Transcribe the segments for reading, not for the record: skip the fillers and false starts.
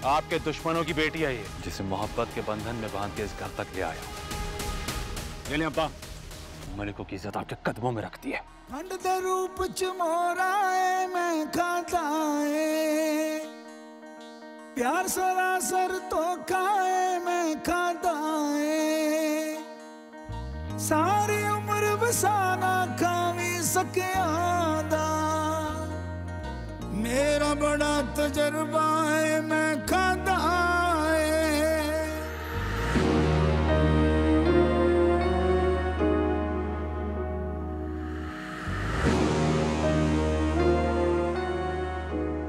आपके दुश्मनों की बेटी है ये, जिसे मोहब्बत के बंधन में बांध के इस घर तक ले आया। ले लें अब्बा, मलिकों की इज्जत आपके कदमों में रखती है। खंड दे रूप च मोरा है मैं खाता है, प्यार सरासर तो खाए मैं खाता है, सारी उम्र बसाना खावी सके आदा, मेरा बड़ा तजर्बा है मैं खाता है।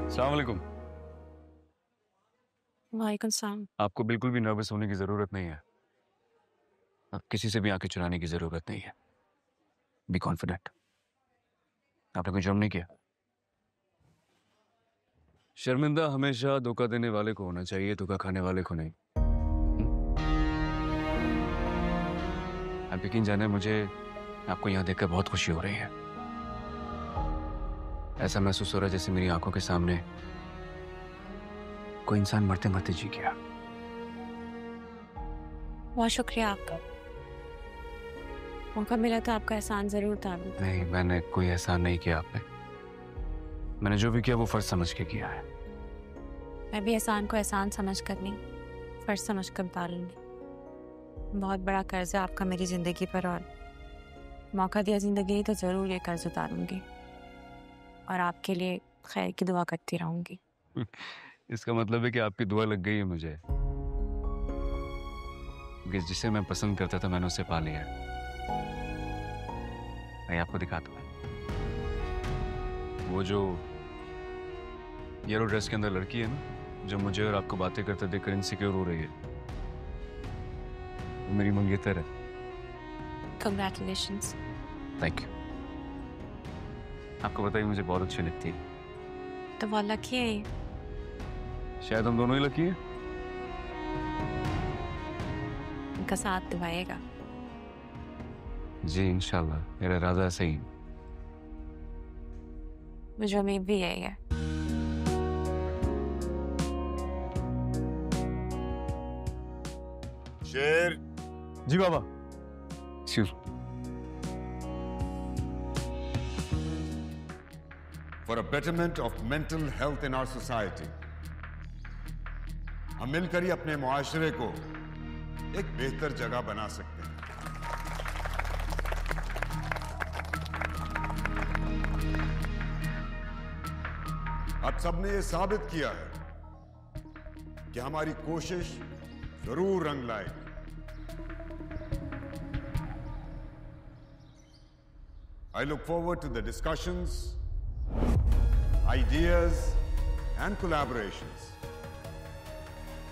अस्सलाम वालेकुम। वालेकुम सलाम। आपको बिल्कुल भी नर्वस होने की जरूरत नहीं है। अब किसी से भी आंखें चुराने की जरूरत नहीं है। Be confident. आपने कोई जुर्म नहीं किया। शर्मिंदा हमेशा धोखा देने वाले को होना चाहिए, धोखा खाने वाले को नहीं। आप यकीन जाने, मुझे आपको यहाँ देखकर बहुत खुशी हो रही है। ऐसा महसूस हो रहा है जैसे मेरी आंखों के सामने कोई इंसान मरते मरते जी गया। बहुत शुक्रिया आपका। मौका मिला तो आपका एहसान जरूर उतारूं। नहीं, मैंने कोई एहसान नहीं किया आपने। मैंने जो भी किया वो फर्ज समझ के किया है। मैं भी एहसान को एहसान समझ कर नहीं, फर्ज समझ कर उतारूंगी। बहुत बड़ा कर्ज है आपका मेरी जिंदगी पर, और मौका दिया जिंदगी तो जरूर ये कर्ज उतारूंगी और आपके लिए खैर की दुआ करती रहूंगी। इसका मतलब है कि आपकी दुआ लग गई है मुझे, क्योंकि जिसे मैं पसंद करता था मैंने उसे पा लिया। मैं आपको दिखाता हूँ। वो जो येलो ड्रेस के अंदर लड़की है ना, जो मुझे और आपको बातें करते देखकर इनसिक्योर हो रही है, वो मेरी मंगेतर है। कंग्रेचुलेशंस। Thank you. आपको बताइए, मुझे बहुत अच्छी लगती है। तो बहुत लकी है ये। शायद हम दोनों ही लकी हैं। उनका साथ निभाएगा। जी इंशाल्लाह, मेरा इरादा ऐसा ही। मुझे उम्मीद भी यही है। शेर। जी बाबा। Sure. For a betterment of mental health in our society, हम मिलकर ही अपने मुआशरे को एक बेहतर जगह बना सकते हैं। अब सबने ये साबित किया है कि हमारी कोशिश जरूर रंग लाएगी। I look forward to the discussions, ideas and collaborations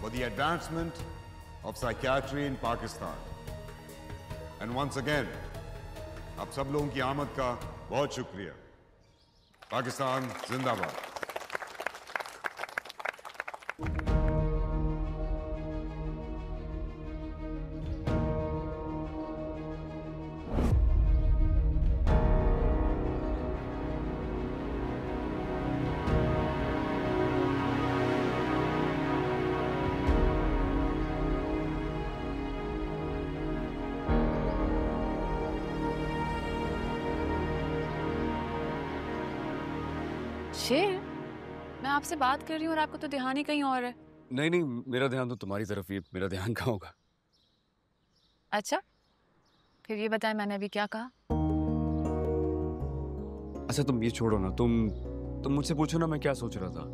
for the advancement of psychiatry in Pakistan. And once again, आप सब लोगों की आमद का बहुत शुक्रिया। पाकिस्तान जिंदाबाद। शेर, मैं आपसे बात कर रही हूँ और आपको तो ध्यान ही कहीं और है। नहीं नहीं, मेरा ध्यान तो तुम्हारी तरफ ही है। मेरा ध्यान कहाँ होगा? अच्छा, फिर ये बताएं मैंने अभी क्या कहा? अच्छा तुम ये छोड़ो ना, तुम मुझसे पूछो ना मैं क्या सोच रहा था।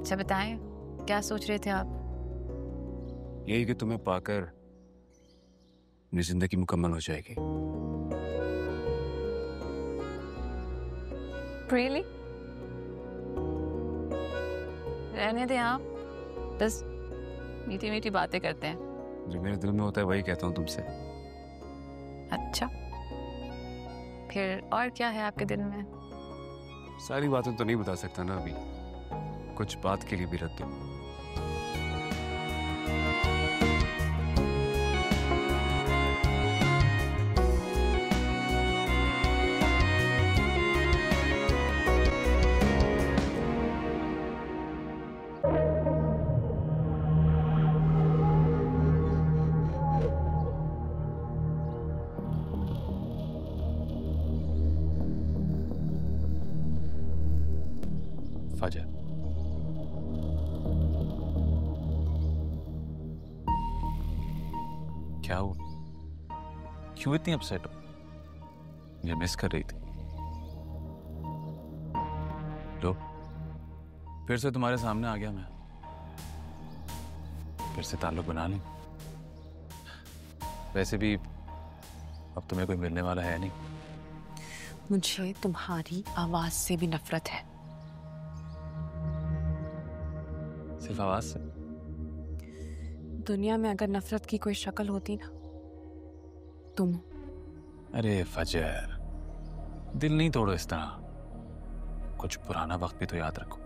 अच्छा बताएं, क्या सोच रहे थे आप? यही कि तुम्हें पाकर मेरी जिंदगी मुकम्मल हो जाएगी। Really? रहने दें आप, बस मीठी मीठी बातें करते हैं। जो मेरे दिल में होता है वही कहता हूँ तुमसे। अच्छा, फिर और क्या है आपके दिल में? सारी बातें तो नहीं बता सकता ना अभी, कुछ बात के लिए भी रख दो। फजर, क्या हुआ? क्यों इतनी अपसेट हो? मुझे मिस कर रही थी? लो, फिर से तुम्हारे सामने आ गया मैं। फिर से ताल्लुक बना लें। वैसे भी अब तुम्हें कोई मिलने वाला है नहीं। मुझे तुम्हारी आवाज से भी नफरत है। सिर्फ आवाज से? दुनिया में अगर नफरत की कोई शक्ल होती ना, तुम। अरे फजर, दिल नहीं तोड़ो इस तरह। कुछ पुराना वक्त भी तो याद रखो।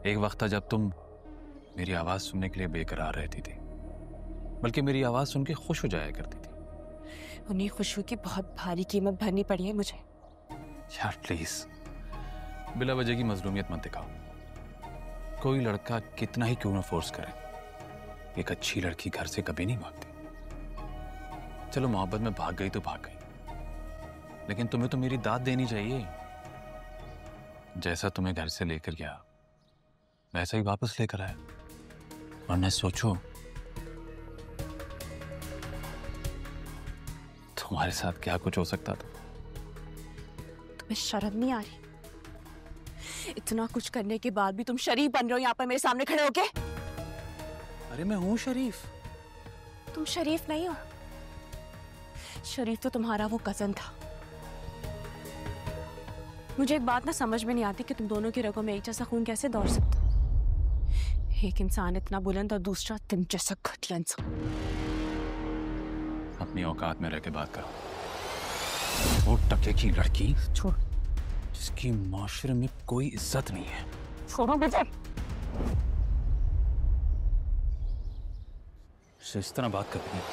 एक वक्त था जब तुम मेरी आवाज सुनने के लिए बेकरार रहती थी, बल्कि मेरी आवाज सुन के खुश हो जाया करती थी। उन्हीं खुशियों की बहुत भारी कीमत भरनी पड़ी है मुझे। यार प्लीज, बिला वजह की मजलूमियत मत दिखाओ। कोई लड़का कितना ही क्यों ना फोर्स करे, एक अच्छी लड़की घर से कभी नहीं भागती। चलो मोहब्बत में भाग गई तो भाग गई, लेकिन तुम्हें तो मेरी दाद देनी चाहिए। जैसा तुम्हें घर से लेकर गया वैसा ही वापस लेकर आया। वरना सोचो, तुम्हारे साथ क्या कुछ हो सकता था। तुम्हें शर्म नहीं आ रही? इतना कुछ करने के बाद भी तुम शरीफ बन रहे हो यहाँ पर मेरे सामने खड़े होके? अरे मैं हूं शरीफ। तुम शरीफ नहीं हो। शरीफ तो तुम्हारा वो कजन था। मुझे एक बात ना समझ में नहीं आती कि तुम दोनों की रगों में एक जैसा खून कैसे दौड़ सकता। एक इंसान इतना बुलंद और दूसरा तुम जैसा घटिया इंसान। अपनी औकात में रह के बात करो। वो टके की लड़की छोड़, जिसकी माशरे में कोई इज्जत नहीं है। छोड़ो मुझे। इस तरह बात कर रही है।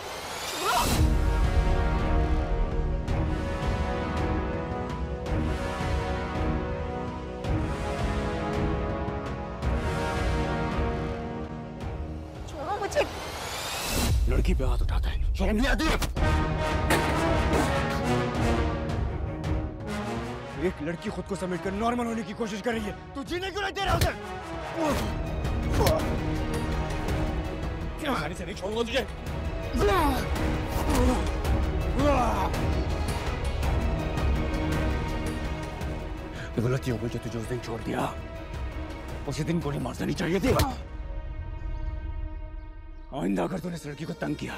लड़की पे हाथ उठाता है, शर्म नहीं आती? एक लड़की खुद को समेटकर नॉर्मल होने की कोशिश कर रही है, तू जीने क्यों नहीं दे रहा उसे? क्या खाने से नहीं छोड़ूंगा तुझे। गलती हो गई जो तुझे उस दिन छोड़ दिया। उसी दिन गोली मार देनी चाहिए थी। आइंदा अगर तूने इस लड़की को तंग किया,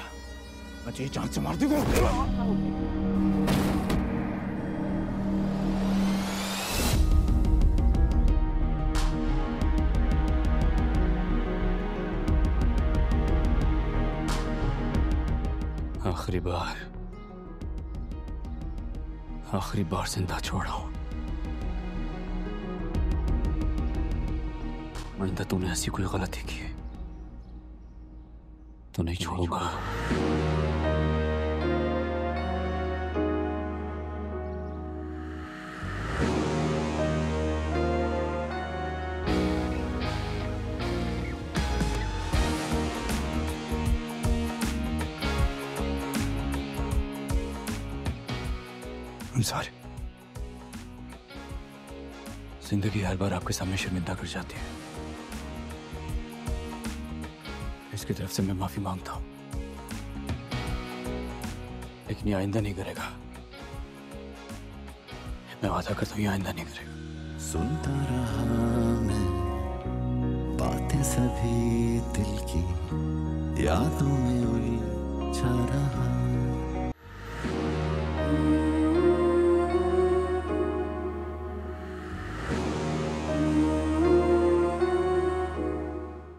मैं तुझे जान से मार दूंगा। आखिरी बार जिंदा छोड़ो। आइंदा तूने ऐसी कोई गलती की है तो नहीं छोड़ूंगा। अंसार, जिंदगी हर बार आपके सामने शर्मिंदा कर जाती है। इसकी तरफ से मैं माफी मांगता हूं, लेकिन ये आइंदा नहीं करेगा। मैं वादा करता हूं ये आइंदा नहीं करेगा। सुनता रहा मैं बातें सभी दिल की, यादों में उलझा रहा।